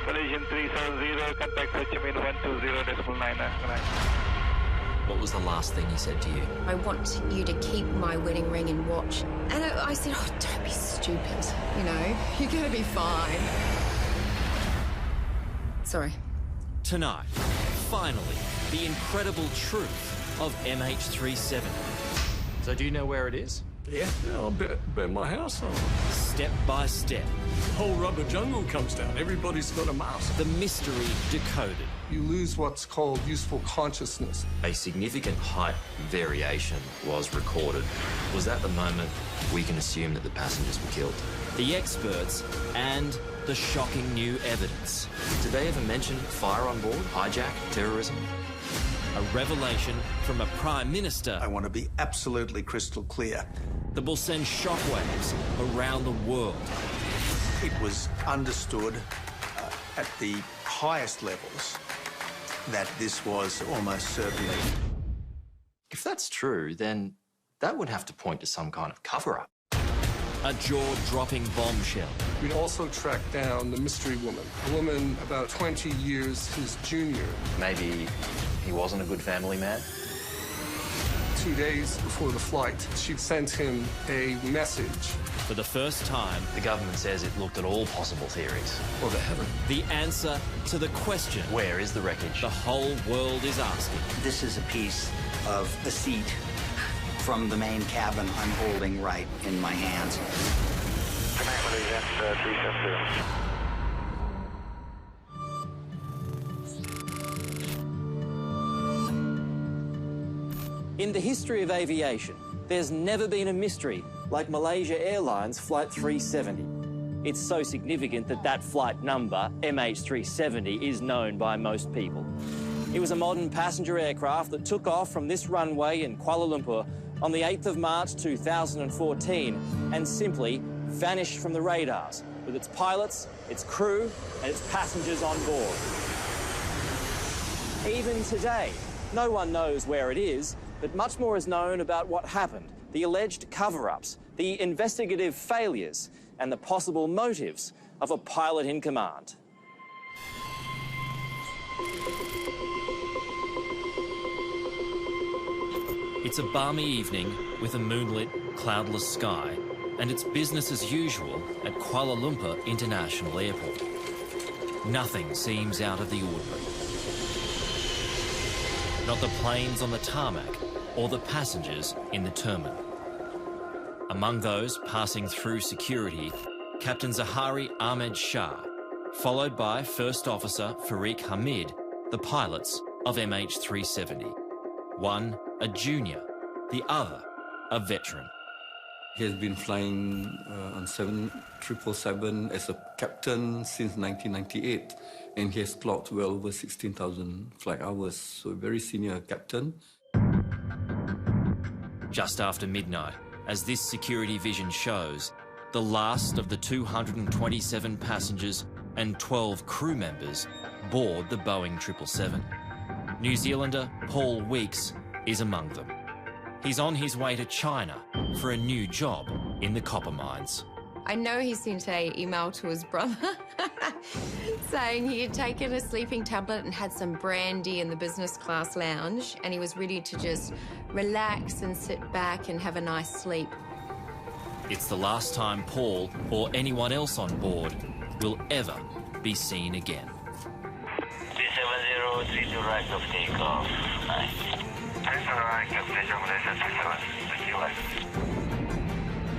Malaysian 370, contact Ho Chi Minh 120.9. What was the last thing he said to you? I want you to keep my wedding ring and watch. And I said, oh, don't be stupid, you know, you're going to be fine. Sorry. Tonight, finally, the incredible truth of MH370. So do you know where it is? Yeah, I'll bet my house on. Step by step. The whole rubber jungle comes down. Everybody's got a mask. The mystery decoded. You lose what's called useful consciousness. A significant height variation was recorded. Was that the moment we can assume that the passengers were killed? The experts and the shocking new evidence. Did they ever mention fire on board, hijack, terrorism? A revelation from a Prime Minister. I want to be absolutely crystal clear. That will send shockwaves around the world. It was understood at the highest levels that this was almost certainly. If that's true, then that would have to point to some kind of cover-up. A jaw-dropping bombshell. We also tracked down the mystery woman, a woman about 20 years his junior. Maybe he wasn't a good family man? 2 days before the flight, she sent him a message. For the first time, the government says it looked at all possible theories. Well, they haven't. The answer to the question. Where is the wreckage? The whole world is asking. This is a piece of a seat from the main cabin I'm holding right in my hands. Penang Malaysia 370. In the history of aviation, there's never been a mystery like Malaysia Airlines Flight 370. It's so significant that that flight number, MH370, is known by most people. It was a modern passenger aircraft that took off from this runway in Kuala Lumpur on the 8th of March 2014 and simply vanished from the radars with its pilots, its crew and its passengers on board. Even today, no one knows where it is, but much more is known about what happened, the alleged cover-ups, the investigative failures, and the possible motives of a pilot in command. It's a balmy evening with a moonlit, cloudless sky, and it's business as usual at Kuala Lumpur International Airport. Nothing seems out of the ordinary. Not the planes on the tarmac or the passengers in the terminal. Among those passing through security, Captain Zahari Ahmed Shah, followed by First Officer Farik Hamid, the pilots of MH370. One a junior, the other a veteran. He has been flying on 777 as a captain since 1998, and he has clocked well over 16,000 flight hours, so a very senior captain. Just after midnight, as this security vision shows, the last of the 227 passengers and 12 crew members board the Boeing 777. New Zealander Paul Weeks is among them. He's on his way to China for a new job in the copper mines. I know he sent an email to his brother saying he had taken a sleeping tablet and had some brandy in the business class lounge, and he was ready to just relax and sit back and have a nice sleep. It's the last time Paul or anyone else on board will ever be seen again. 370, 3 to right of takeoff. Nice.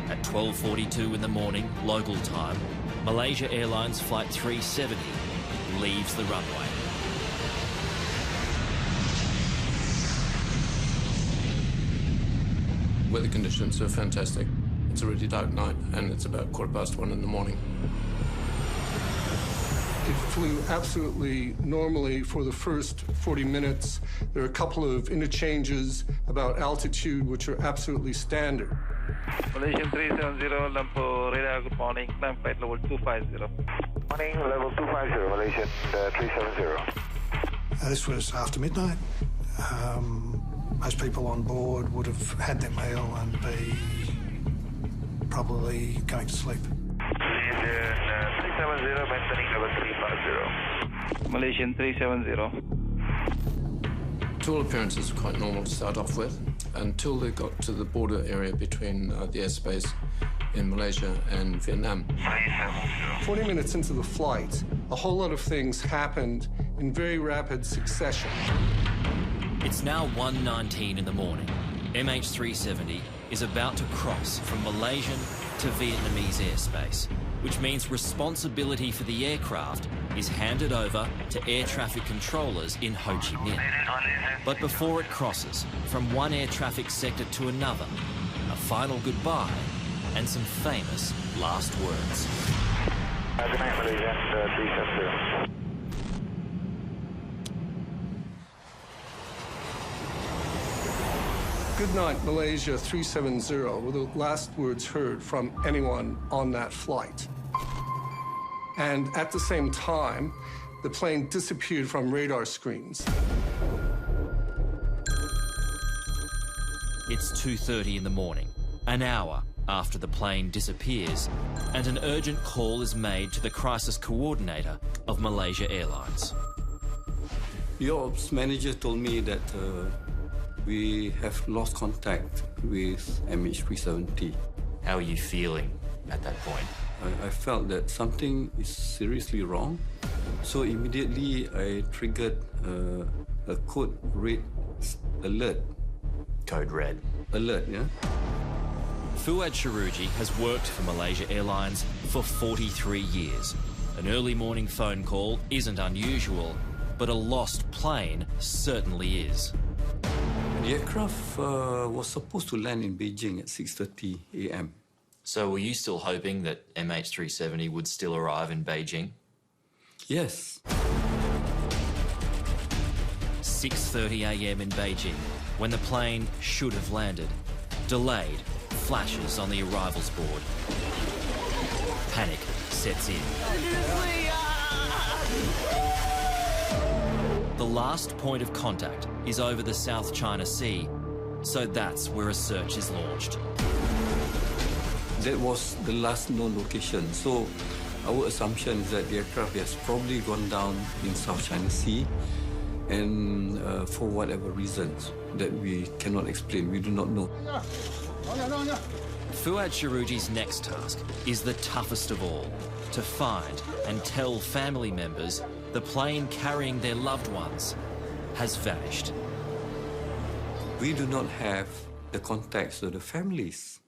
At 12:42 in the morning, local time, Malaysia Airlines Flight 370 leaves the runway. Weather conditions are fantastic. It's a really dark night, and it's about 1:15 in the morning. It flew absolutely normally for the first 40 minutes. There are a couple of interchanges about altitude, which are absolutely standard. Malaysian 370, Lumpur radar, good morning. Climb flight level 250. Morning, level 250, Malaysian 370. This was after midnight. Most people on board would have had their meal and be probably going to sleep. Malaysian 370, maintaining level 35. 350. Malaysian 370. To all appearances, quite normal to start off with, until they got to the border area between the airspace in Malaysia and Vietnam. 40 minutes into the flight, a whole lot of things happened in very rapid succession. It's now 1:19 in the morning. MH370 is about to cross from Malaysian to Vietnamese airspace, which means responsibility for the aircraft is handed over to air traffic controllers in Ho Chi Minh. But before it crosses from one air traffic sector to another, a final goodbye and some famous last words. Good night, Malaysia 370. Good night, Malaysia 370 were the last words heard from anyone on that flight. And at the same time, the plane disappeared from radar screens. It's 2:30 in the morning, an hour after the plane disappears, and an urgent call is made to the crisis coordinator of Malaysia Airlines. The ops manager told me that we have lost contact with MH370. How are you feeling at that point? I felt that something is seriously wrong. So immediately I triggered a code red alert. Code red. Alert, yeah? Fuad Sharuji has worked for Malaysia Airlines for 43 years. An early morning phone call isn't unusual, but a lost plane certainly is. The aircraft was supposed to land in Beijing at 6:30 a.m. So were you still hoping that MH370 would still arrive in Beijing? Yes. 6:30 a.m. in Beijing, when the plane should have landed. Delayed flashes on the arrivals board. Panic sets in. The last point of contact is over the South China Sea, so that's where a search is launched. That was the last known location, so our assumption is that the aircraft has probably gone down in South China Sea, and for whatever reasons that we cannot explain, we do not know. Fuad Sharuji's next task is the toughest of all, to find and tell family members the plane carrying their loved ones has vanished. We do not have the contacts of the families.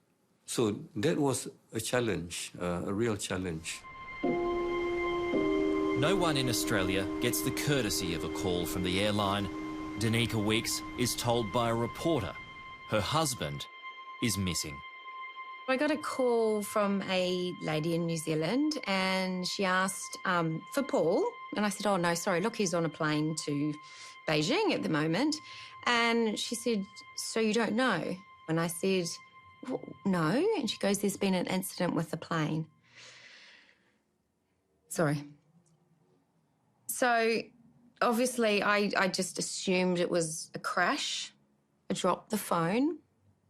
So that was a challenge, a real challenge. No one in Australia gets the courtesy of a call from the airline. Danica Weeks is told by a reporter her husband is missing. I got a call from a lady in New Zealand and she asked for Paul. And I said, oh, no, sorry, look, he's on a plane to Beijing at the moment. And she said, so you don't know? And I said, well, no. And she goes, there's been an incident with the plane. Sorry. So obviously I just assumed it was a crash. I dropped the phone.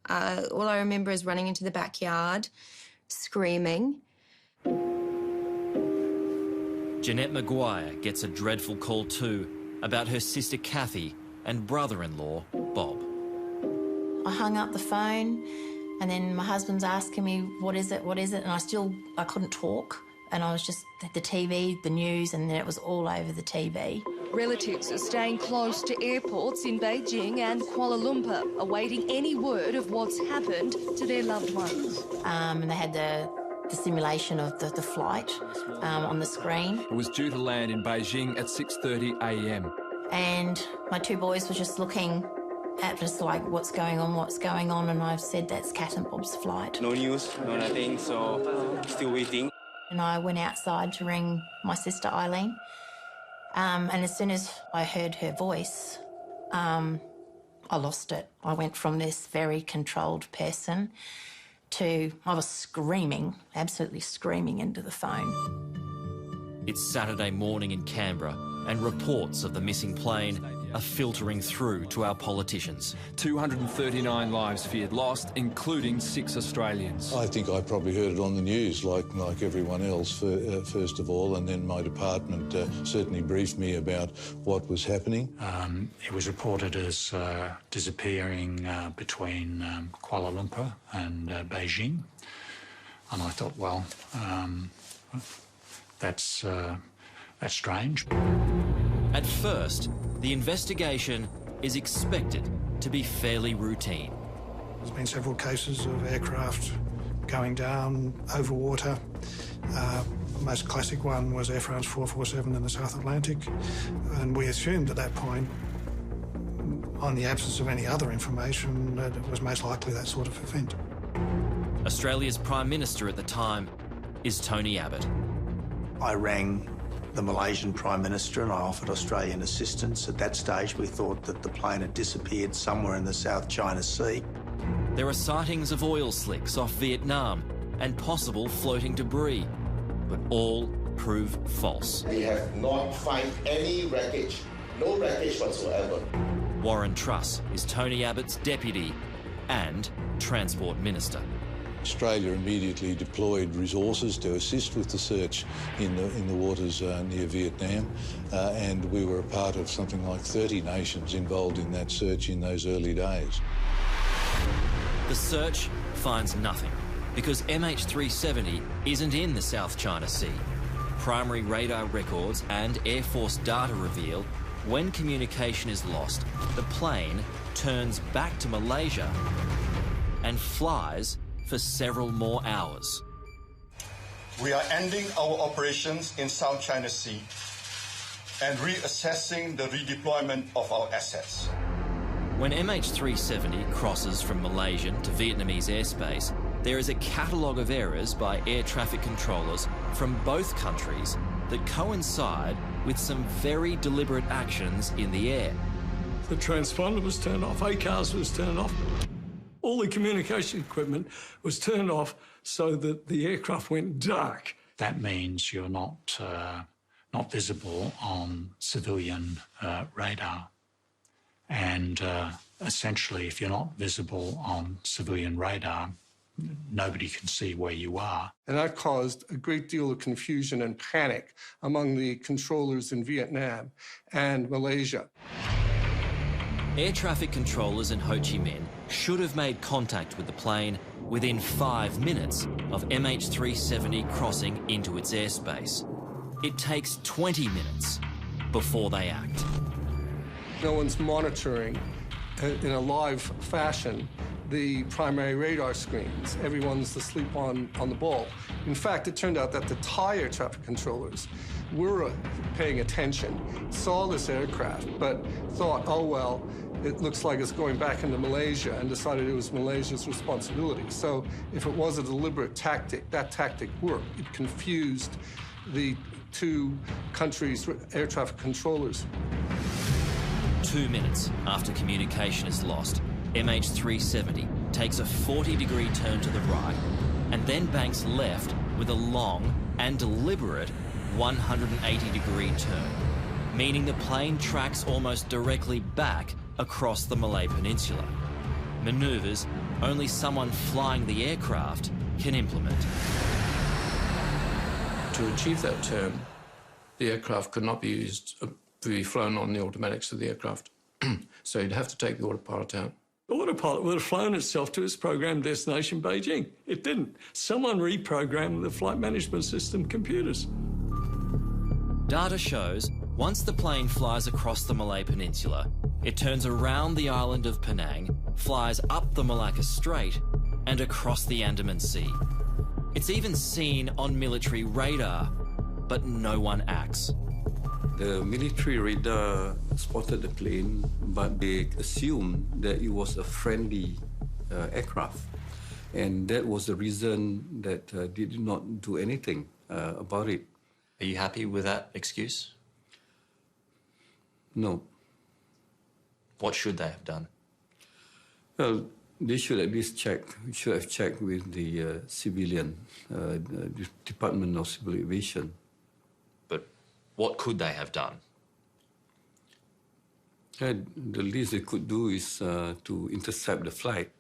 All I remember is running into the backyard, screaming. Jeanette Maguire gets a dreadful call too about her sister Kathy and brother-in-law Bob. I hung up the phone and then my husband's asking me, what is it? And I couldn't talk. And I was just the TV, the news, and then it was all over the TV. Relatives are staying close to airports in Beijing and Kuala Lumpur, awaiting any word of what's happened to their loved ones. And they had the simulation of the flight on the screen. It was due to land in Beijing at 6:30 a.m. And my two boys were just looking at us like, what's going on? And I've said, that's Cat and Bob's flight. No news, no nothing, so still waiting. And I went outside to ring my sister Eileen. And as soon as I heard her voice, I lost it. I went from this very controlled person to, I was screaming, absolutely screaming into the phone. It's Saturday morning in Canberra, and reports of the missing plane are filtering through to our politicians. 239 lives feared lost, including 6 Australians. I think I probably heard it on the news like everyone else, first of all, and then my department certainly briefed me about what was happening. It was reported as disappearing between Kuala Lumpur and Beijing. And I thought, well, that's strange. At first, the investigation is expected to be fairly routine. There's been several cases of aircraft going down over water. The most classic one was Air France 447 in the South Atlantic, and we assumed at that point, on the absence of any other information, that it was most likely that sort of event. Australia's Prime Minister at the time is Tony Abbott. I rang the Malaysian Prime Minister and I offered Australian assistance. At that stage, we thought that the plane had disappeared somewhere in the South China Sea. There are sightings of oil slicks off Vietnam and possible floating debris, but all prove false. We have not found any wreckage, no wreckage whatsoever. Warren Truss is Tony Abbott's deputy and Transport Minister. Australia immediately deployed resources to assist with the search in the waters near Vietnam, and we were a part of something like 30 nations involved in that search in those early days. The search finds nothing because MH370 isn't in the South China Sea. Primary radar records and Air Force data reveal when communication is lost, the plane turns back to Malaysia and flies for several more hours. We are ending our operations in South China Sea and reassessing the redeployment of our assets. When MH370 crosses from Malaysian to Vietnamese airspace, there is a catalogue of errors by air traffic controllers from both countries that coincide with some very deliberate actions in the air. The transponder was turned off, ACARS was turned off. All the communication equipment was turned off so that the aircraft went dark. That means you're not visible on civilian radar. And essentially, if you're not visible on civilian radar, nobody can see where you are. And that caused a great deal of confusion and panic among the controllers in Vietnam and Malaysia. Air traffic controllers in Ho Chi Minh should have made contact with the plane within 5 minutes of MH370 crossing into its airspace. It takes 20 minutes before they act. No one's monitoring in a live fashion the primary radar screens. Everyone's asleep on the ball. In fact, it turned out that the Thai air traffic controllers were paying attention, saw this aircraft, but thought, oh, well, it looks like it's going back into Malaysia, and decided it was Malaysia's responsibility. So if it was a deliberate tactic, that tactic worked. It confused the two countries' air traffic controllers. 2 minutes after communication is lost, MH370 takes a 40-degree turn to the right and then banks left with a long and deliberate 180-degree turn, meaning the plane tracks almost directly back across the Malay Peninsula. Manoeuvres only someone flying the aircraft can implement. To achieve that turn, the aircraft could not be used to be flown on the automatics of the aircraft. So you'd have to take the autopilot out. The autopilot would have flown itself to its programmed destination, Beijing. It didn't. Someone reprogrammed the flight management system computers. Data shows once the plane flies across the Malay Peninsula, it turns around the island of Penang, flies up the Malacca Strait and across the Andaman Sea. It's even seen on military radar, but no one acts. The military radar spotted the plane, but they assumed that it was a friendly aircraft. And that was the reason that they did not do anything about it. Are you happy with that excuse? No. What should they have done? Well, they should at least should have checked with the civilian, Department of Civil Aviation. But what could they have done? The least they could do is to intercept the flight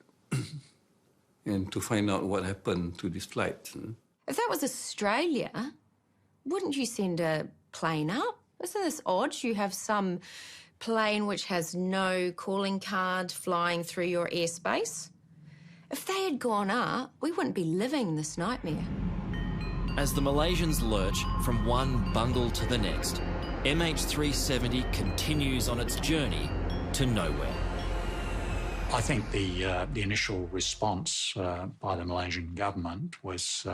and to find out what happened to this flight. If that was Australia, wouldn't you send a plane up? Isn't this odd? You have some plane which has no calling card flying through your airspace. If they had gone up, we wouldn't be living this nightmare. As the Malaysians lurch from one bungle to the next, MH370 continues on its journey to nowhere. I think the initial response by the Malaysian government was,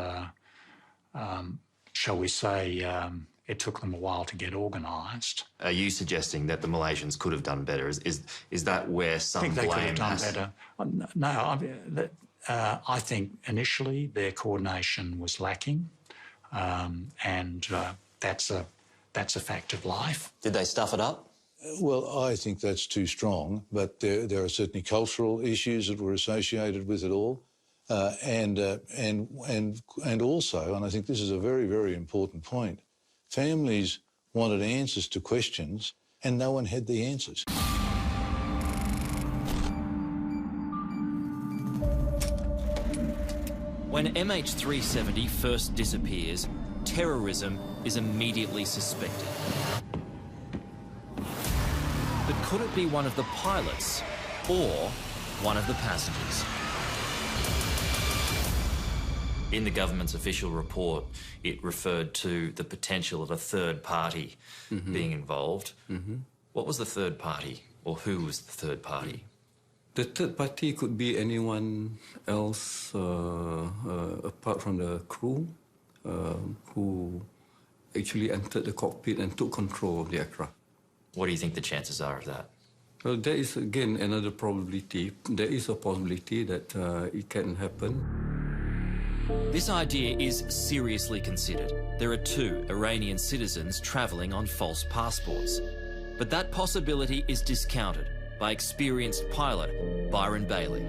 shall we say, it took them a while to get organised. Are you suggesting that the Malaysians could have done better? Is that where some blame I think they could have done better. No, I think initially their coordination was lacking, and that's a fact of life. Did they stuff it up? Well, I think that's too strong, but there are certainly cultural issues that were associated with it all, and also, and I think this is a very, very important point, families wanted answers to questions, and no one had the answers. When MH370 first disappears, terrorism is immediately suspected. But could it be one of the pilots or one of the passengers? In the government's official report, it referred to the potential of a third party being involved. What was the third party, or who was the third party? The third party could be anyone else apart from the crew who actually entered the cockpit and took control of the aircraft. What do you think the chances are of that? Well, there is, again, another probability. There is a possibility that it can happen. This idea is seriously considered. There are 2 Iranian citizens travelling on false passports. But that possibility is discounted by experienced pilot Byron Bailey.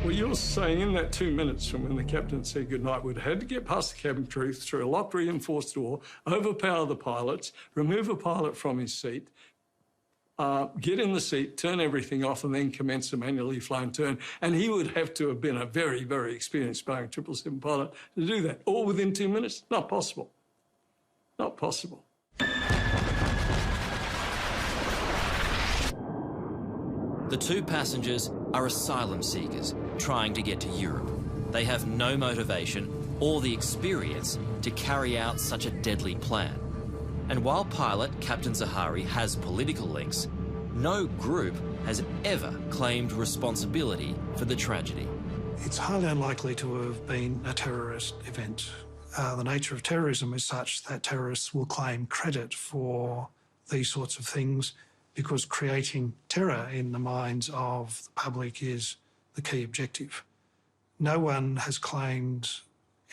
Well, you're saying in that 2 minutes from when the captain said goodnight, we'd had to get past the cabin crew, through a locked reinforced door, overpower the pilots, remove a pilot from his seat, get in the seat, turn everything off, and then commence a manually flown turn. And he would have to have been a very, very experienced Boeing 777 pilot to do that, all within 2 minutes. Not possible. Not possible. The 2 passengers are asylum seekers trying to get to Europe. They have no motivation or the experience to carry out such a deadly plan. And while pilot Captain Zahari has political links, no group has ever claimed responsibility for the tragedy. It's highly unlikely to have been a terrorist event. The nature of terrorism is such that terrorists will claim credit for these sorts of things because creating terror in the minds of the public is the key objective. No one has claimed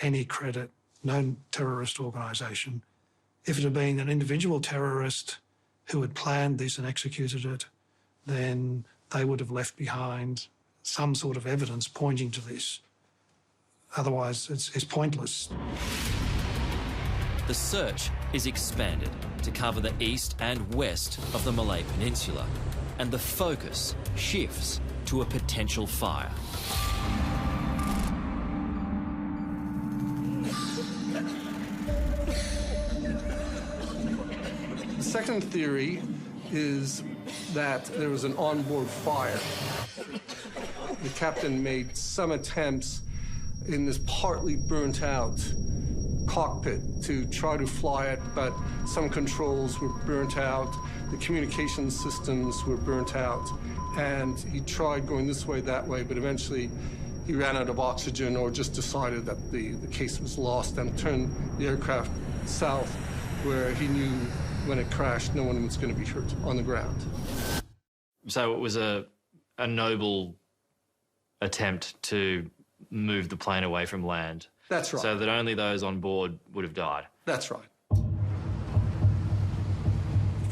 any credit, no terrorist organisation. If it had been an individual terrorist who had planned this and executed it, then they would have left behind some sort of evidence pointing to this. Otherwise, it's pointless. The search is expanded to cover the east and west of the Malay Peninsula, and the focus shifts to a potential fire. The second theory is that there was an onboard fire. The captain made some attempts in this partly burnt out cockpit to try to fly it, but some controls were burnt out, the communication systems were burnt out, and he tried going this way, that way, but eventually he ran out of oxygen or just decided that the case was lost and turned the aircraft south, where he knew when it crashed no one was going to be hurt on the ground. So it was a noble attempt to move the plane away from land. That's right. So that only those on board would have died. That's right.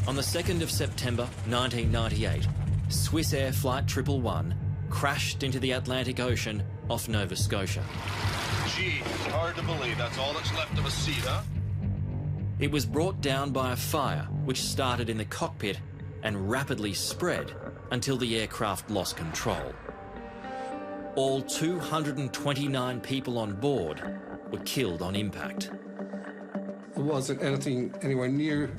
On the 2nd of September 1998, Swiss Air Flight 111 crashed into the Atlantic Ocean off Nova Scotia. Gee, hard to believe that's all that's left of a seat, huh? It was brought down by a fire which started in the cockpit and rapidly spread until the aircraft lost control. All 229 people on board were killed on impact. It wasn't anything anywhere near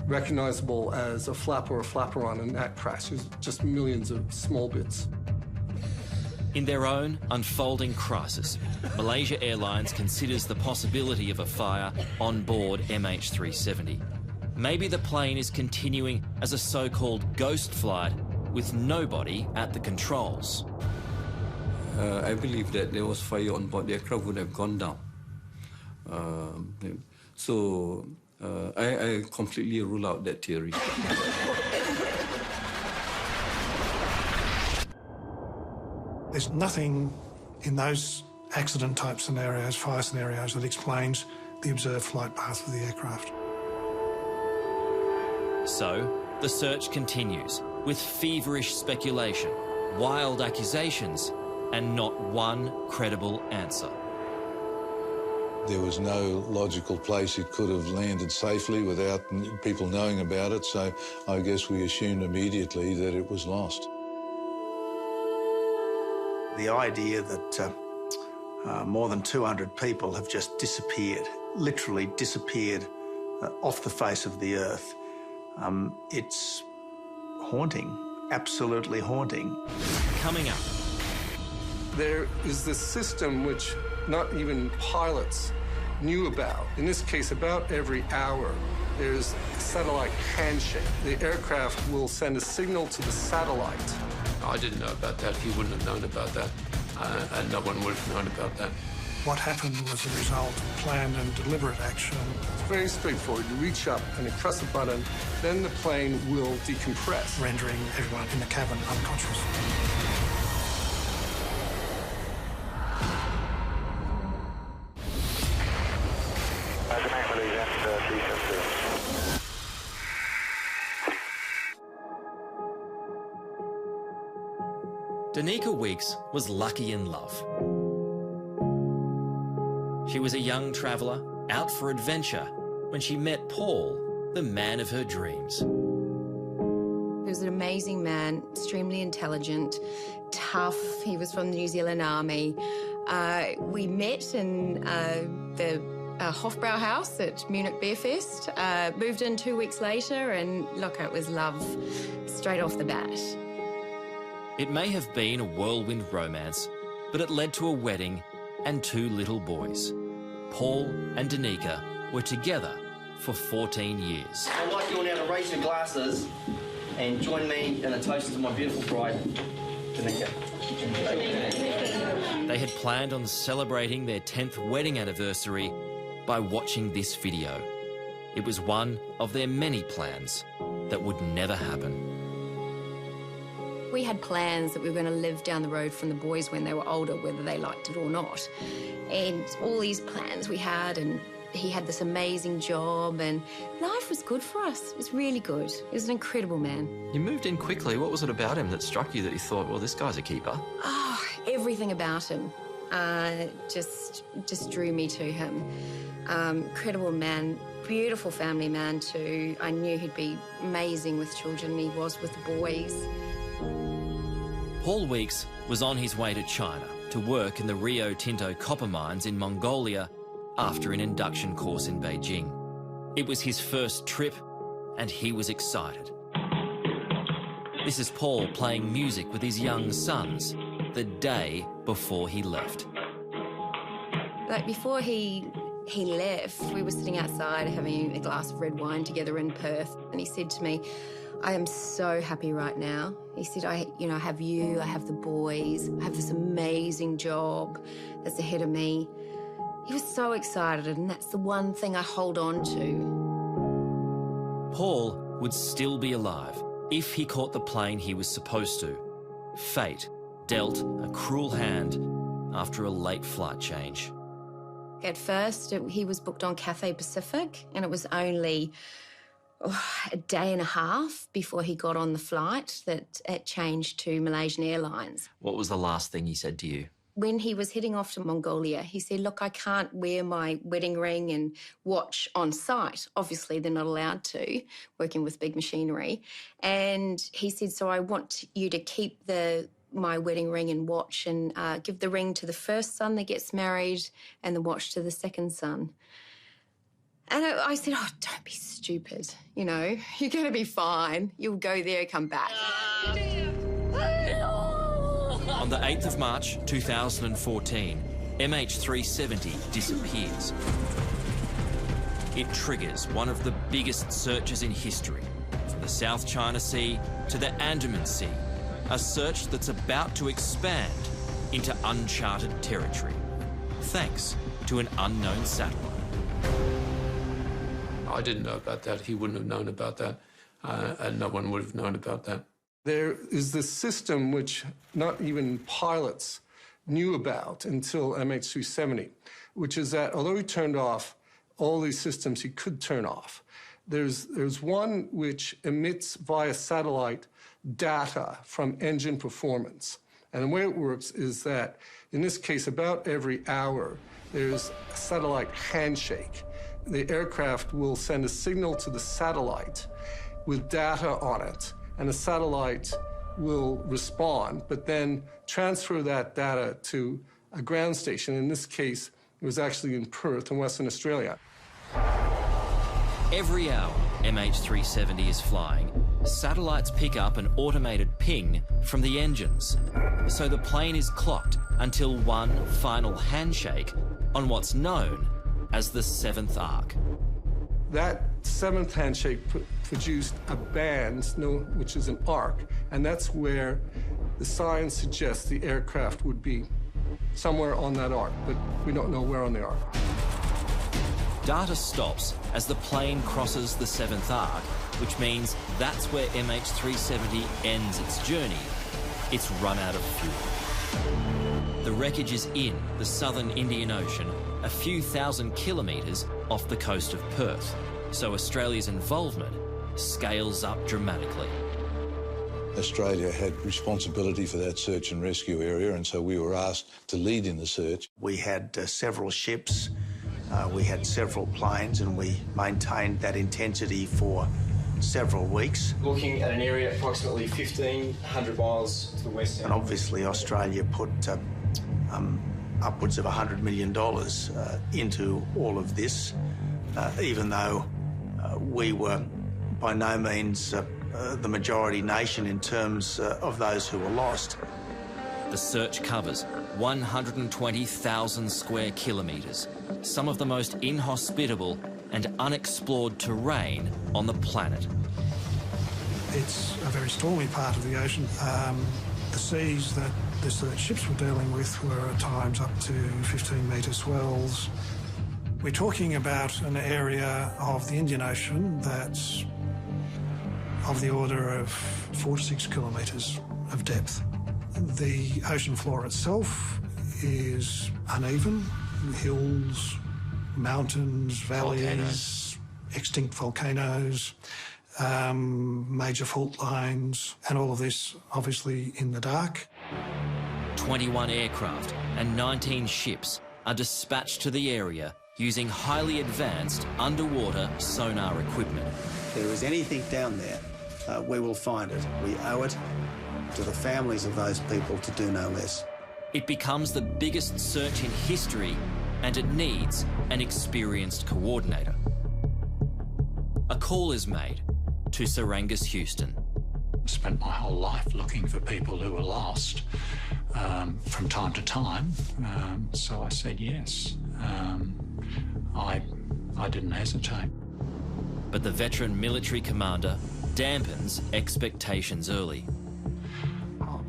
recognizable as a flap or a flaperon in that crash. It was just millions of small bits. In their own unfolding crisis, Malaysia Airlines considers the possibility of a fire on board MH370. Maybe the plane is continuing as a so-called ghost flight with nobody at the controls. I believe that there was fire on board the aircraft would have gone down. I completely rule out that theory. There's nothing in those accident-type scenarios, fire scenarios, that explains the observed flight path of the aircraft. So, the search continues with feverish speculation, wild accusations, and not one credible answer. There was no logical place it could have landed safely without people knowing about it, so I guess we assumed immediately that it was lost. The idea that more than 200 people have just disappeared, literally disappeared off the face of the earth, it's haunting, absolutely haunting. Coming up. There is this system which not even pilots knew about. In this case, about every hour, there's a satellite handshake. The aircraft will send a signal to the satellite. I didn't know about that. He wouldn't have known about that. And no one would have known about that. What happened was the result of planned and deliberate action. It's very straightforward. You reach up and you press a button, then the plane will decompress, rendering everyone in the cabin unconscious. Danica Weeks was lucky in love. She was a young traveller out for adventure when she met Paul, the man of her dreams. He was an amazing man, extremely intelligent, tough. He was from the New Zealand Army. We met in the Hofbrau house at Munich Beer Fest, moved in 2 weeks later, and look, it was love straight off the bat. It may have been a whirlwind romance, but it led to a wedding and 2 little boys. Paul and Danica were together for 14 years. I'd like you all now to raise your glasses and join me in a toast to my beautiful bride, Danica. They had planned on celebrating their 10th wedding anniversary by watching this video. It was one of their many plans that would never happen. We had plans that we were going to live down the road from the boys when they were older, whether they liked it or not. And all these plans we had, and he had this amazing job, and life was good for us. It was really good. He was an incredible man. You moved in quickly. What was it about him that struck you that you thought, well, this guy's a keeper? Oh, everything about him just drew me to him. Incredible man, beautiful family man too. I knew he'd be amazing with children, and he was with the boys. Paul Weeks was on his way to China to work in the Rio Tinto copper mines in Mongolia after an induction course in Beijing. It was his first trip, and he was excited. This is Paul playing music with his young sons the day before he left. Like, before he left, we were sitting outside having a glass of red wine together in Perth, and he said to me, I am so happy right now. He said, I have you, I have the boys, I have this amazing job that's ahead of me. He was so excited, and that's the one thing I hold on to. Paul would still be alive if he caught the plane he was supposed to. Fate dealt a cruel hand after a late flight change. At first, he was booked on Cathay Pacific, and it was only a day and a half before he got on the flight that it changed to Malaysian Airlines. What was the last thing he said to you? when he was heading off to Mongolia, he said, look, I can't wear my wedding ring and watch on site. Obviously, they're not allowed to, working with big machinery. And he said, so I want you to keep my wedding ring and watch and give the ring to the first son that gets married and the watch to the second son. And I said, oh, don't be stupid, you know. You're going to be fine. You'll go there, come back. On the 8th of March 2014, MH370 disappears. It triggers one of the biggest searches in history, from the South China Sea to the Andaman Sea, a search that's about to expand into uncharted territory, thanks to an unknown satellite. I didn't know about that. He wouldn't have known about that, and no one would have known about that. There is this system which not even pilots knew about until MH370, which is that although he turned off all these systems he could turn off, there's one which emits via satellite data from engine performance. And the way it works is that, in this case, about every hour, there's a satellite handshake. The aircraft will send a signal to the satellite with data on it, and the satellite will respond, but then transfer that data to a ground station. In this case, it was actually in Perth in Western Australia. Every hour MH370 is flying, satellites pick up an automated ping from the engines. So the plane is clocked until one final handshake on what's known as the 7th arc. That 7th handshake produced a band, which is an arc, and that's where the science suggests the aircraft would be somewhere on that arc, but we don't know where on the arc. Data stops as the plane crosses the 7th arc, which means that's where MH370 ends its journey. It's run out of fuel. The wreckage is in the southern Indian Ocean, a few thousand kilometres off the coast of Perth, so Australia's involvement scales up dramatically. Australia had responsibility for that search and rescue area, and so we were asked to lead in the search. We had several ships, we had several planes, and we maintained that intensity for several weeks. Looking at an area approximately 1,500 miles to the west. And obviously Australia put upwards of $100 million into all of this, even though we were by no means the majority nation in terms of those who were lost. The search covers 120,000 square kilometres, some of the most inhospitable and unexplored terrain on the planet. It's a very stormy part of the ocean. The seas that the search ships were dealing with were at times up to 15-metre swells. We're talking about an area of the Indian Ocean that's of the order of 4 to 6 kilometres of depth. The ocean floor itself is uneven, hills, mountains, valleys, extinct volcanoes, major fault lines, and all of this obviously in the dark. 21 aircraft and 19 ships are dispatched to the area using highly advanced underwater sonar equipment. If there is anything down there, we will find it. We owe it to the families of those people to do no less. It becomes the biggest search in history, and it needs an experienced coordinator. A call is made to Sir Angus Houston. I spent my whole life looking for people who were lost from time to time, so I said yes. I didn't hesitate. But the veteran military commander dampens expectations early.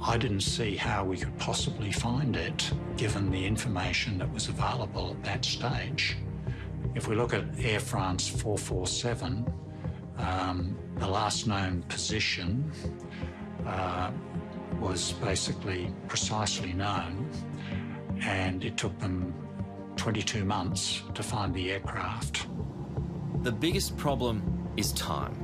I didn't see how we could possibly find it, given the information that was available at that stage. If we look at Air France 447, the last known position was basically precisely known, and it took them 22 months to find the aircraft. The biggest problem is time.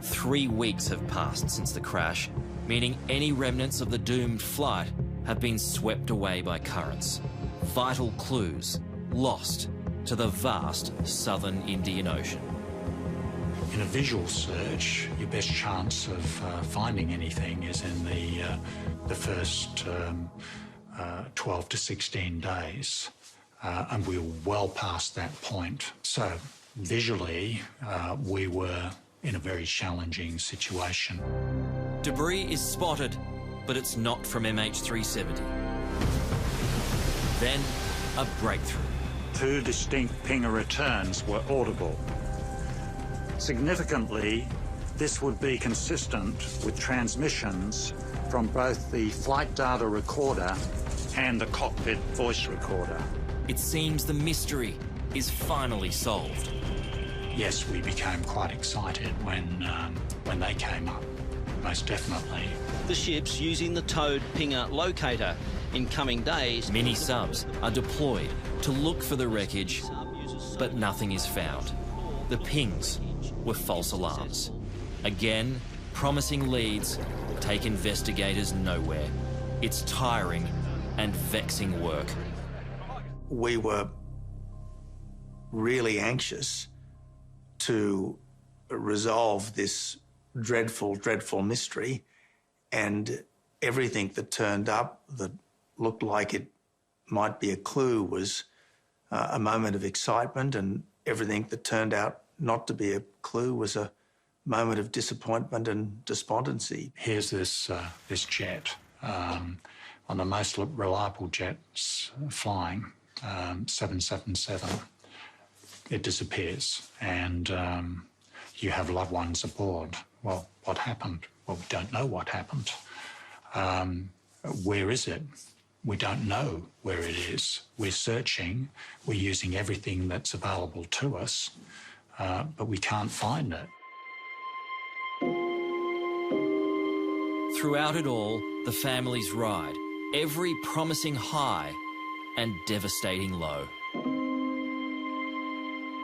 3 weeks have passed since the crash, meaning any remnants of the doomed flight have been swept away by currents. Vital clues lost to the vast southern Indian Ocean. In a visual search, your best chance of finding anything is in the first 12 to 16 days, and we were well past that point. So visually, we were in a very challenging situation. Debris is spotted, but it's not from MH370. Then, a breakthrough. 2 distinct pinger returns were audible. Significantly, this would be consistent with transmissions from both the flight data recorder and the cockpit voice recorder. It seems the mystery is finally solved. Yes, we became quite excited when they came up, most definitely. The ship's using the towed pinger locator. In coming days, Mini-subs are deployed to look for the wreckage, but nothing is found. The pings were false alarms. Again, promising leads take investigators nowhere. It's tiring and vexing work. We were really anxious to resolve this dreadful, dreadful mystery, and everything that turned up that looked like it might be a clue was a moment of excitement, and everything that turned out not to be a clue was a moment of disappointment and despondency. Here's this jet, one of the most reliable jets flying, 777. It disappears, and you have loved ones aboard. Well, what happened? Well, we don't know what happened. Where is it? We don't know where it is. We're searching, we're using everything that's available to us, but we can't find it. Throughout it all, the families ride every promising high and devastating low.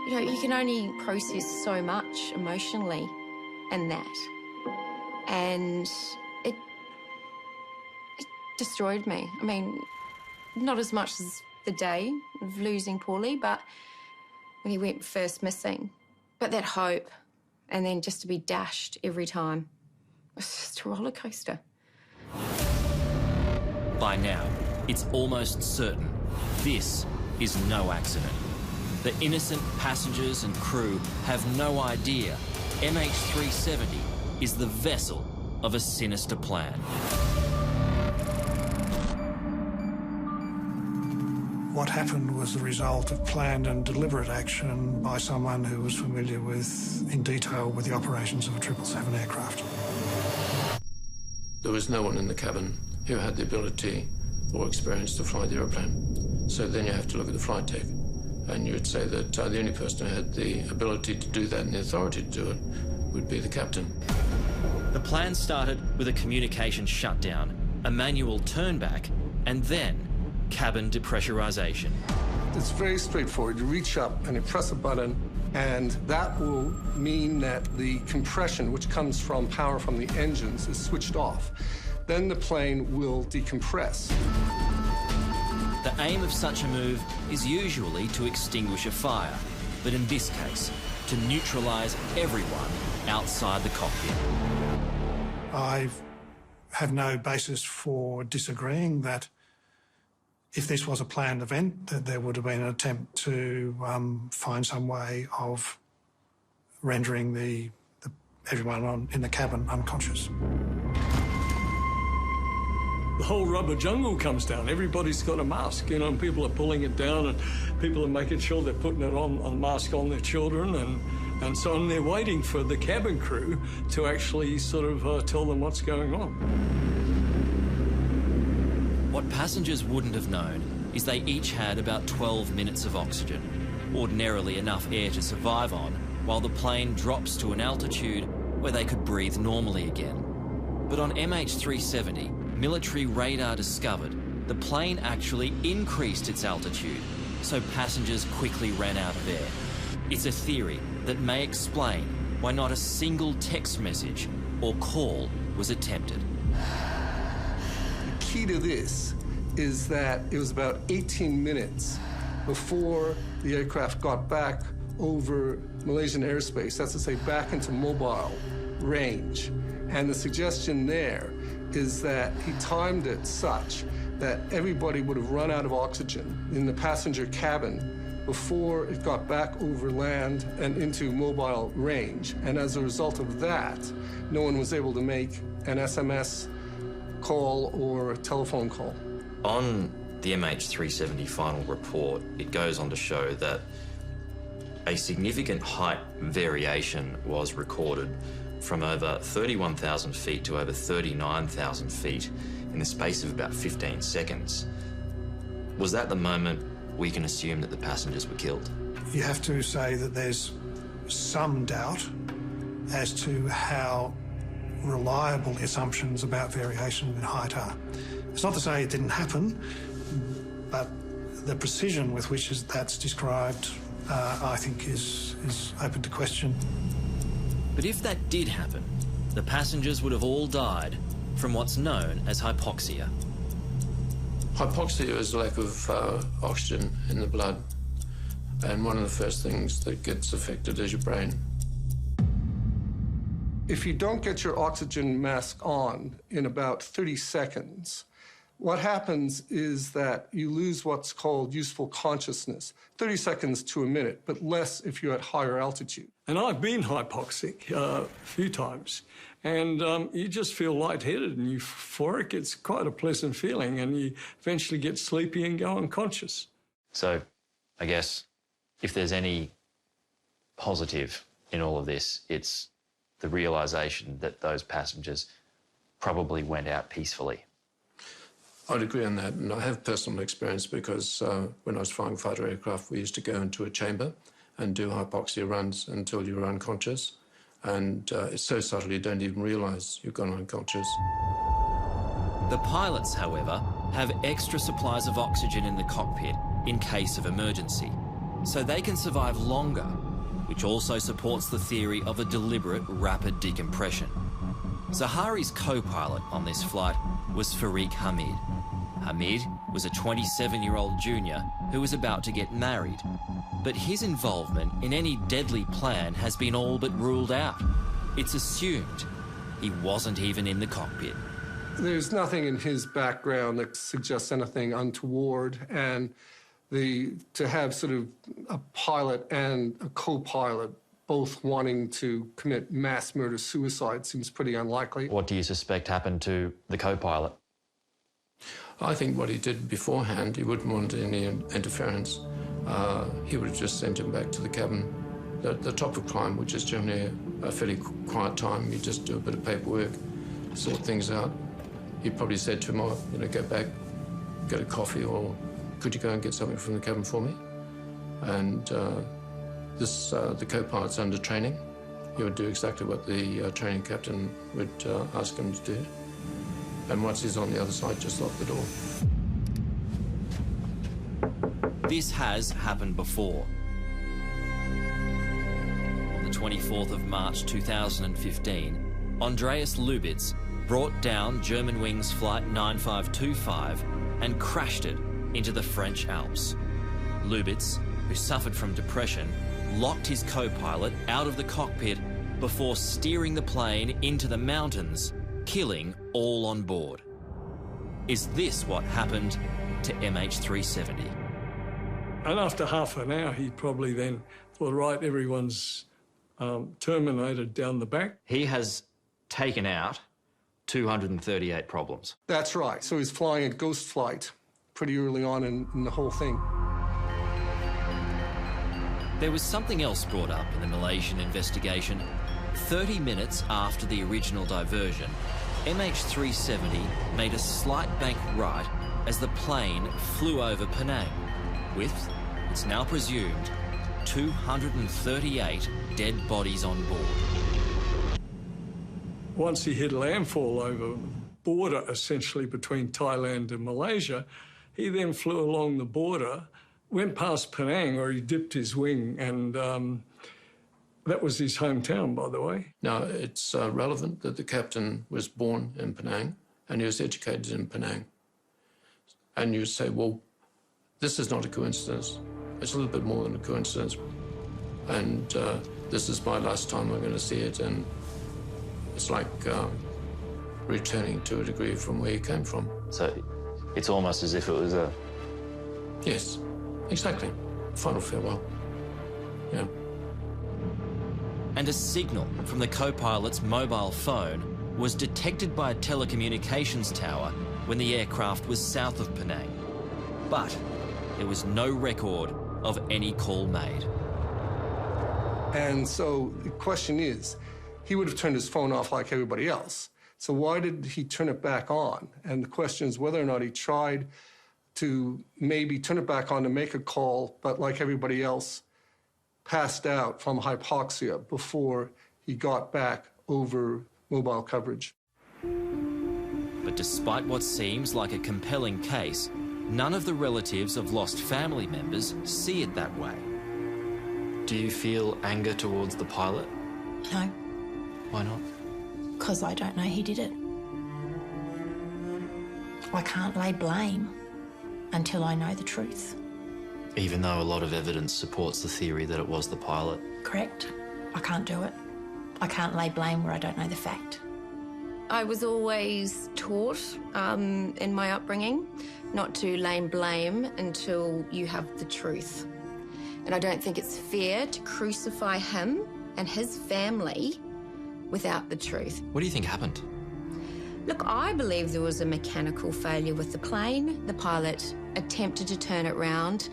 You know, you can only process so much emotionally in that. And it destroyed me. I mean, not as much as the day of losing Paulie, but when he went first missing. But that hope, and then just to be dashed every time, it was just a roller coaster. By now, it's almost certain this is no accident. The innocent passengers and crew have no idea MH370 is the vessel of a sinister plan. What happened was the result of planned and deliberate action by someone who was familiar in detail with the operations of a 777 aircraft. There was no one in the cabin who had the ability or experience to fly the aeroplane. So then you have to look at the flight deck, and you would say that the only person who had the ability to do that and the authority to do it would be the captain. The plan started with a communication shutdown, a manual turnback, and then cabin depressurization. It's very straightforward. You reach up and you press a button, and that will mean that the compression, which comes from power from the engines, is switched off. Then the plane will decompress. The aim of such a move is usually to extinguish a fire, but in this case, to neutralize everyone outside the cockpit. I have no basis for disagreeing that if this was a planned event, that there would have been an attempt to find some way of rendering everyone in the cabin unconscious. The whole rubber jungle comes down. Everybody's got a mask, you know, and people are pulling it down, and people are making sure they're putting it on, a mask on their children, and so on. They're waiting for the cabin crew to actually sort of tell them what's going on. What passengers wouldn't have known is they each had about 12 minutes of oxygen, ordinarily enough air to survive on, while the plane drops to an altitude where they could breathe normally again. But on MH370, military radar discovered the plane actually increased its altitude, so passengers quickly ran out of air. It's a theory that may explain why not a single text message or call was attempted. key to this is that it was about 18 minutes before the aircraft got back over Malaysian airspace, that's to say back into mobile range. And the suggestion there is that he timed it such that everybody would have run out of oxygen in the passenger cabin before it got back over land and into mobile range. And as a result of that, no one was able to make an SMS call or a telephone call. On the MH370 final report, it goes on to show that a significant height variation was recorded from over 31,000 feet to over 39,000 feet in the space of about 15 seconds. Was that the moment we can assume that the passengers were killed? You have to say that there's some doubt as to how reliable the assumptions about variation in height are. It's not to say it didn't happen, but the precision with which that's described, I think, is open to question. But if that did happen, the passengers would have all died from what's known as hypoxia. Hypoxia is lack of oxygen in the blood, and one of the first things that gets affected is your brain. If you don't get your oxygen mask on in about 30 seconds, what happens is that you lose what's called useful consciousness, 30 seconds to a minute, but less if you're at higher altitude. And I've been hypoxic a few times, and you just feel lightheaded and euphoric. It's quite a pleasant feeling, and you eventually get sleepy and go unconscious. So, I guess, if there's any positive in all of this, it's the realisation that those passengers probably went out peacefully. I'd agree on that, and I have personal experience because when I was flying fighter aircraft, we used to go into a chamber and do hypoxia runs until you were unconscious, and it's so subtle you don't even realise you've gone unconscious. The pilots, however, have extra supplies of oxygen in the cockpit in case of emergency, so they can survive longer, which also supports the theory of a deliberate rapid decompression. Zahari's co-pilot on this flight was Farik Hamid. Hamid was a 27-year-old junior who was about to get married, but his involvement in any deadly plan has been all but ruled out. It's assumed he wasn't even in the cockpit. There's nothing in his background that suggests anything untoward, and to have sort of a pilot and a co-pilot both wanting to commit mass murder-suicide seems pretty unlikely. What do you suspect happened to the co-pilot? I think what he did beforehand, he wouldn't want any interference. He would have just sent him back to the cabin. The top of climb, which is generally a fairly quiet time, you just do a bit of paperwork, sort things out. He probably said to him, go back, get a coffee, or could you go and get something from the cabin for me? And the co-pilot's under training. He would do exactly what the training captain would ask him to do. And once he's on the other side, just lock the door. This has happened before. On the 24th of March 2015, Andreas Lubitz brought down Germanwings Flight 9525 and crashed it into the French Alps. Lubitz, who suffered from depression, locked his co-pilot out of the cockpit before steering the plane into the mountains, killing all on board. Is this what happened to MH370? And after half an hour, he probably then thought, right, everyone's terminated down the back. He has taken out 238 problems. That's right. So he's flying a ghost flight pretty early on in the whole thing. There was something else brought up in the Malaysian investigation. 30 minutes after the original diversion, MH370 made a slight bank right as the plane flew over Penang, with, it's now presumed, 238 dead bodies on board. Once he hit landfall over the border, essentially, between Thailand and Malaysia, he then flew along the border, went past Penang, where he dipped his wing, and that was his hometown, by the way. Now, it's relevant that the captain was born in Penang and he was educated in Penang. And you say, well, this is not a coincidence. It's a little bit more than a coincidence. And this is my last time I'm going to see it. And it's like returning to a degree from where you came from. So it's almost as if it was a... Yes, exactly. Final farewell. Yeah. And a signal from the co-pilot's mobile phone was detected by a telecommunications tower when the aircraft was south of Penang. But there was no record of any call made. And so the question is, he would have turned his phone off like everybody else. So why did he turn it back on? And the question is whether or not he tried to maybe turn it back on to make a call, but like everybody else, passed out from hypoxia before he got back over mobile coverage. But despite what seems like a compelling case, none of the relatives of lost family members see it that way. Do you feel anger towards the pilot? No. Why not? Because I don't know he did it. I can't lay blame until I know the truth. Even though a lot of evidence supports the theory that it was the pilot? Correct. I can't do it. I can't lay blame where I don't know the fact. I was always taught in my upbringing not to lay blame until you have the truth. And I don't think it's fair to crucify him and his family without the truth. What do you think happened? Look, I believe there was a mechanical failure with the plane. The pilot attempted to turn it round.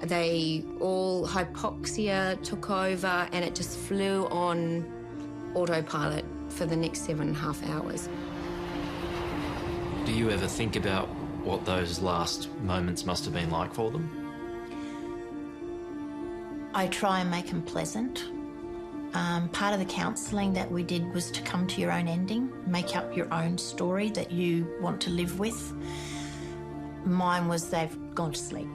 They all hypoxia took over and it just flew on autopilot for the next 7.5 hours. Do you ever think about what those last moments must have been like for them? I try and make them pleasant. Part of the counselling that we did was to come to your own ending, make up your own story that you want to live with. Mine was they've gone to sleep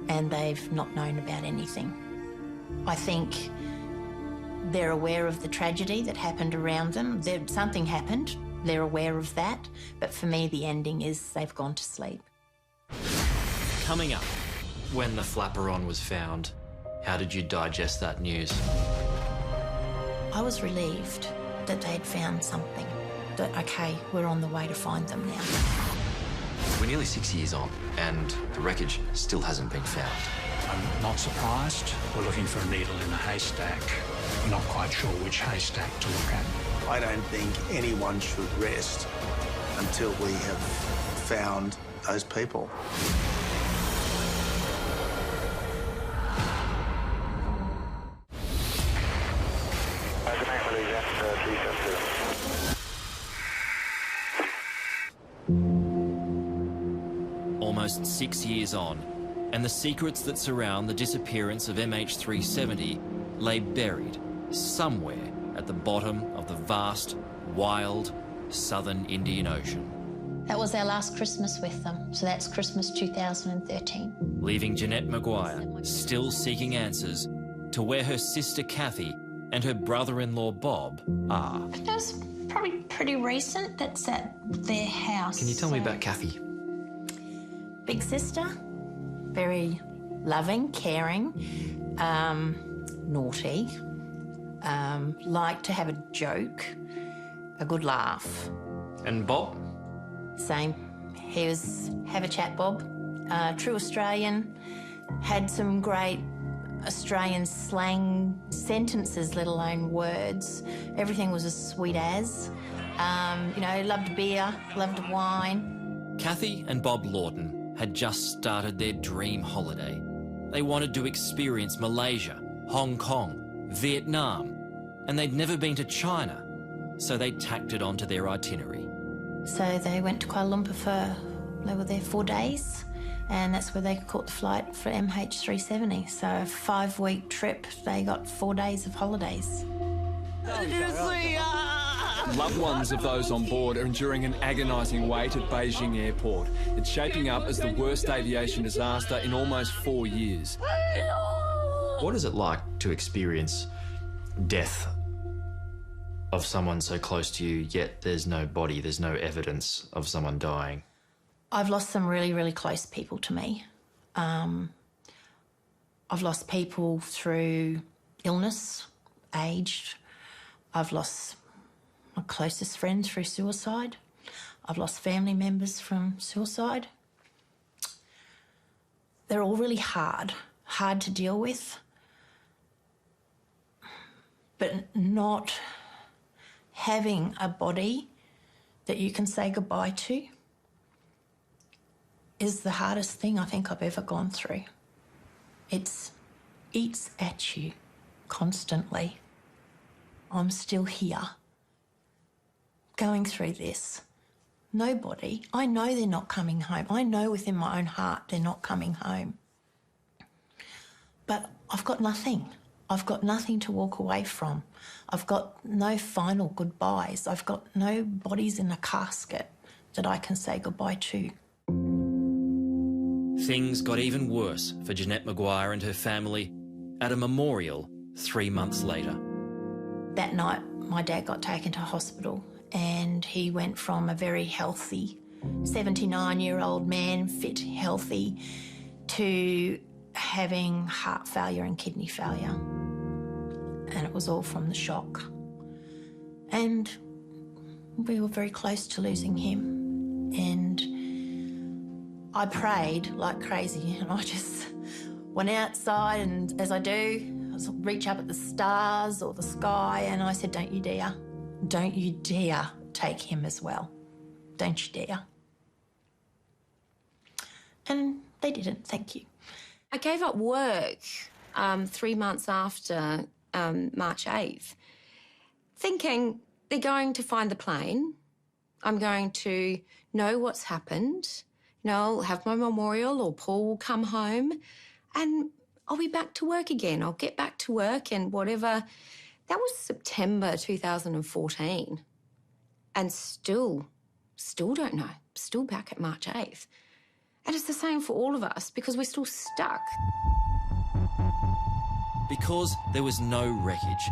and they've not known about anything. I think they're aware of the tragedy that happened around them. Something happened, they're aware of that, but for me the ending is they've gone to sleep. Coming up. When the flaperon was found, how did you digest that news? I was relieved that they'd found something, that, okay, we're on the way to find them now. We're nearly 6 years on, and the wreckage still hasn't been found. I'm not surprised. We're looking for a needle in a haystack. We're not quite sure which haystack to look at. I don't think anyone should rest until we have found those people. Almost 6 years on, and the secrets that surround the disappearance of MH370 lay buried somewhere at the bottom of the vast, wild, southern Indian Ocean. That was our last Christmas with them, so that's Christmas 2013. Leaving Jeanette Maguire still seeking answers to where her sister Kathy and her brother-in-law Bob are. That's probably pretty recent. That's at their house. Can you tell me about Kathy? Big sister, very loving, caring, naughty, liked to have a joke, a good laugh. And Bob? Same. He was, have a chat, Bob. True Australian, had some great Australian slang sentences, let alone words. Everything was as sweet as. You know, loved beer, loved wine. Kathy and Bob Lawton had just started their dream holiday. They wanted to experience Malaysia, Hong Kong, Vietnam, and they'd never been to China, so they tacked it onto their itinerary. So they went to Kuala Lumpur they were there 4 days, and that's where they caught the flight for MH370. So a 5-week trip, they got 4 days of holidays. Loved ones of those on board are enduring an agonising wait at Beijing Airport. It's shaping up as the worst aviation disaster in almost 4 years. What is it like to experience death of someone so close to you, yet there's no body, there's no evidence of someone dying? I've lost some really, really close people to me. I've lost people through illness, age. I've lost my closest friend through suicide. I've lost family members from suicide. They're all really hard to deal with. But not having a body that you can say goodbye to is the hardest thing I think I've ever gone through. It eats at you constantly. I'm still here, going through this. Nobody, I know they're not coming home. I know within my own heart they're not coming home. But I've got nothing. I've got nothing to walk away from. I've got no final goodbyes. I've got no bodies in a casket that I can say goodbye to. Things got even worse for Jeanette Maguire and her family at a memorial 3 months later. That night, my dad got taken to hospital and he went from a very healthy 79-year-old man, fit, healthy, to having heart failure and kidney failure. And it was all from the shock. And we were very close to losing him. And I prayed like crazy, and I just went outside, and as I do, I reach up at the stars or the sky, and I said, don't you dare take him as well. Don't you dare. And they didn't, thank you. I gave up work 3 months after March 8th, thinking they're going to find the plane. I'm going to know what's happened. You know, I'll have my memorial, or Paul will come home and I'll be back to work again. I'll get back to work and whatever. That was September 2014. And still don't know. Still back at March 8th. And it's the same for all of us because we're still stuck. Because there was no wreckage,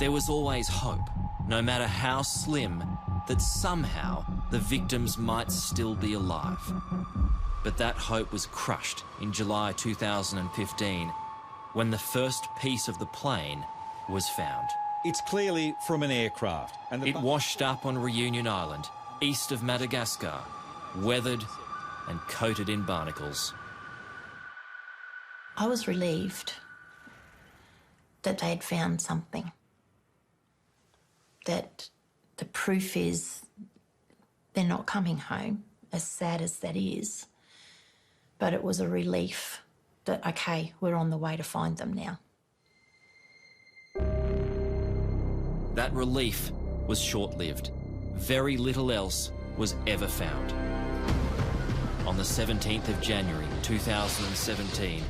there was always hope, no matter how slim, that somehow the victims might still be alive. But that hope was crushed in July 2015 when the first piece of the plane was found. It's clearly from an aircraft. And it washed up on Reunion Island, east of Madagascar, weathered and coated in barnacles. I was relieved that they had found something. That the proof is they're not coming home, as sad as that is. But it was a relief that, okay, we're on the way to find them now. That relief was short-lived. Very little else was ever found. On the 17th of January 2017,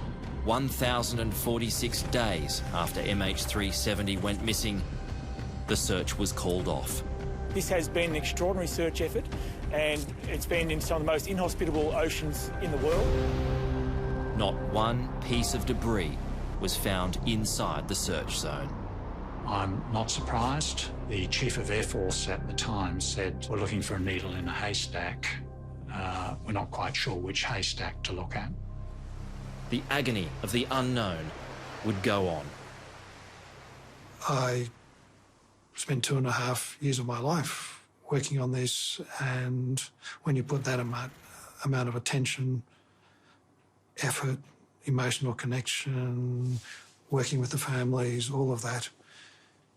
1,046 days after MH370 went missing, the search was called off. This has been an extraordinary search effort, and it's been in some of the most inhospitable oceans in the world. Not one piece of debris was found inside the search zone. I'm not surprised. The Chief of Air Force at the time said, we're looking for a needle in a haystack. We're not quite sure which haystack to look at. The agony of the unknown would go on. I spent 2.5 years of my life working on this, and when you put that amount of attention, effort, emotional connection, working with the families, all of that,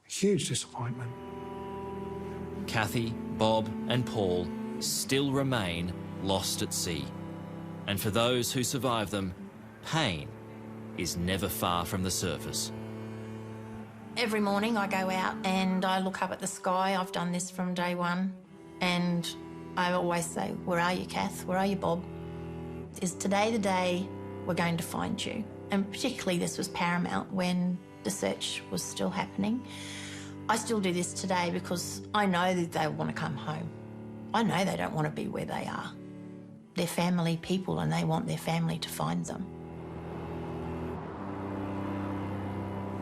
huge disappointment. Kathy, Bob and Paul still remain lost at sea. And for those who survive them, pain is never far from the surface. Every morning I go out and I look up at the sky. I've done this from day one. And I always say, where are you, Kath? Where are you, Bob? Is today the day we're going to find you? And particularly this was paramount when the search was still happening. I still do this today because I know that they want to come home. I know they don't want to be where they are. They're family people and they want their family to find them.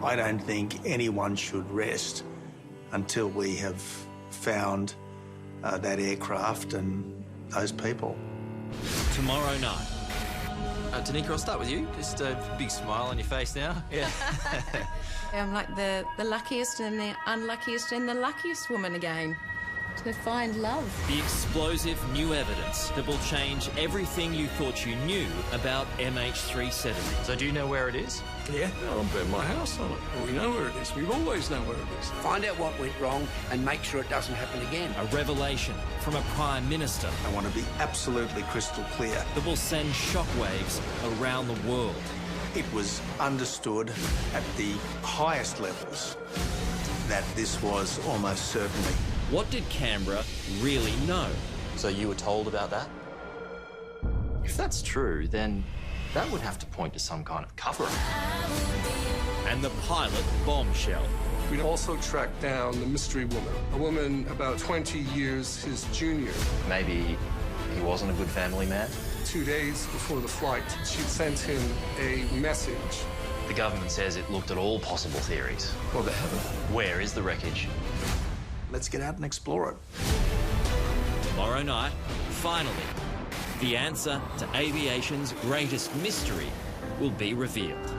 I don't think anyone should rest until we have found that aircraft and those people. tomorrow night. Tanika, I'll start with you. Just a big smile on your face now. Yeah. I'm like the luckiest and the unluckiest and the luckiest woman again to find love. The explosive new evidence that will change everything you thought you knew about MH370. So do you know where it is? Yeah, I'll bet my house on it. Well, we know where it is. We've always known where it is. Find out what went wrong and make sure it doesn't happen again. A revelation from a Prime Minister. I want to be absolutely crystal clear. That will send shockwaves around the world. It was understood at the highest levels that this was almost certainly. What did Canberra really know? So you were told about that? If that's true, then that would have to point to some kind of cover-up. And the pilot bombshell. We'd also tracked down the mystery woman, a woman about 20 years his junior. Maybe he wasn't a good family man? 2 days before the flight, she'd sent him a message. The government says it looked at all possible theories. Well, they haven't. Where is the wreckage? Let's get out and explore it. Tomorrow night, finally, the answer to aviation's greatest mystery will be revealed.